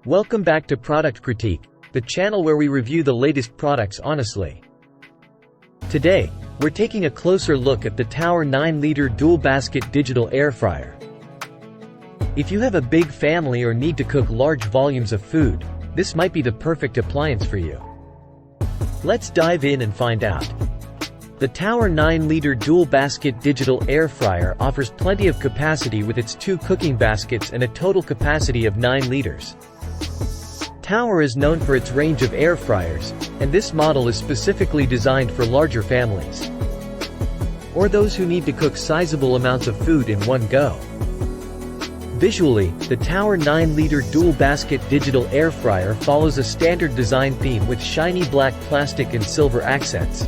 Welcome back to Product Critique, the channel where we review the latest products honestly. Today, we're taking a closer look at the Tower 9-liter dual-basket digital air fryer. If you have a big family or need to cook large volumes of food, this might be the perfect appliance for you. Let's dive in and find out. The Tower 9-liter dual-basket digital air fryer offers plenty of capacity with its 2 cooking baskets and a total capacity of 9 liters. Tower is known for its range of air fryers, and this model is specifically designed for larger families, or those who need to cook sizable amounts of food in one go. Visually, the Tower 9-liter dual-basket digital air fryer follows a standard design theme with shiny black plastic and silver accents.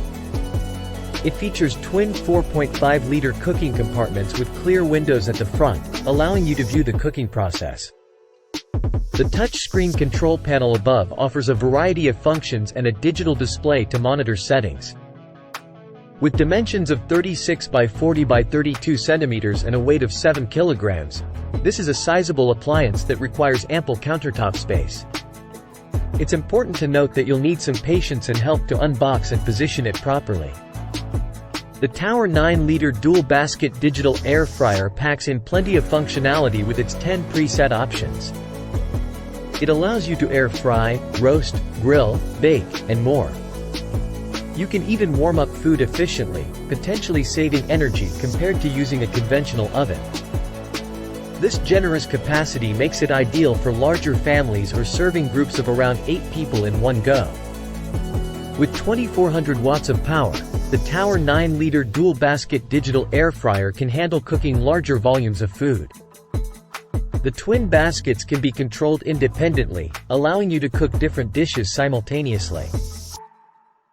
It features twin 4.5-liter cooking compartments with clear windows at the front, allowing you to view the cooking process. The touchscreen control panel above offers a variety of functions and a digital display to monitor settings. With dimensions of 36 by 40 by 32 centimeters and a weight of 7 kilograms, this is a sizable appliance that requires ample countertop space. It's important to note that you'll need some patience and help to unbox and position it properly. The Tower 9-liter dual-basket digital air fryer packs in plenty of functionality with its 10 preset options. It allows you to air fry, roast, grill, bake, and more. You can even warm up food efficiently, potentially saving energy compared to using a conventional oven. This generous capacity makes it ideal for larger families or serving groups of around 8 people in one go. With 2400 watts of power, the Tower 9-liter dual-basket digital air fryer can handle cooking larger volumes of food. The twin baskets can be controlled independently, allowing you to cook different dishes simultaneously.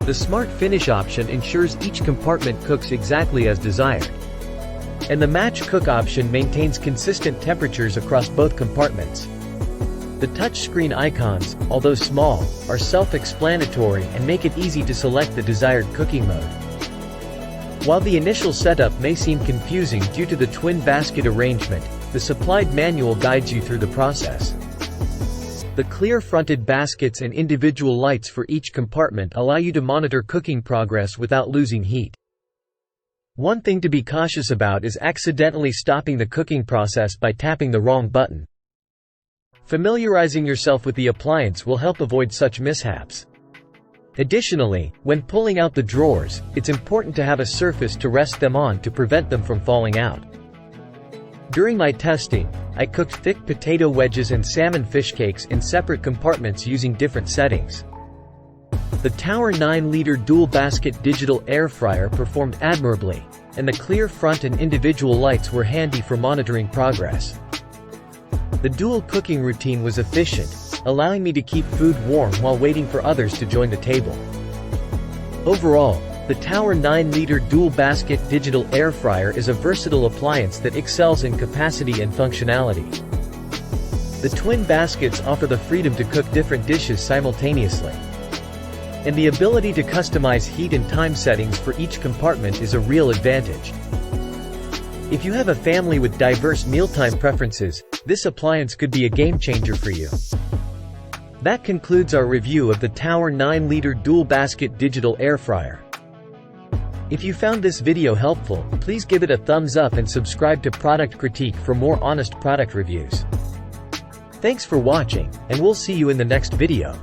The Smart Finish option ensures each compartment cooks exactly as desired. And the Match Cook option maintains consistent temperatures across both compartments. The touchscreen icons, although small, are self-explanatory and make it easy to select the desired cooking mode. While the initial setup may seem confusing due to the twin basket arrangement, the supplied manual guides you through the process. The clear-fronted baskets and individual lights for each compartment allow you to monitor cooking progress without losing heat. One thing to be cautious about is accidentally stopping the cooking process by tapping the wrong button. Familiarizing yourself with the appliance will help avoid such mishaps. Additionally, when pulling out the drawers, it's important to have a surface to rest them on to prevent them from falling out. During my testing, I cooked thick potato wedges and salmon fish cakes in separate compartments using different settings. The Tower 9-liter dual-basket digital air fryer performed admirably, and the clear front and individual lights were handy for monitoring progress. The dual cooking routine was efficient, allowing me to keep food warm while waiting for others to join the table. Overall, the Tower 9-liter dual-basket digital air fryer is a versatile appliance that excels in capacity and functionality. The twin baskets offer the freedom to cook different dishes simultaneously. And the ability to customize heat and time settings for each compartment is a real advantage. If you have a family with diverse mealtime preferences, this appliance could be a game-changer for you. That concludes our review of the Tower 9-liter dual-basket digital air fryer. If you found this video helpful, please give it a thumbs up and subscribe to Product Critique for more honest product reviews. Thanks for watching, and we'll see you in the next video.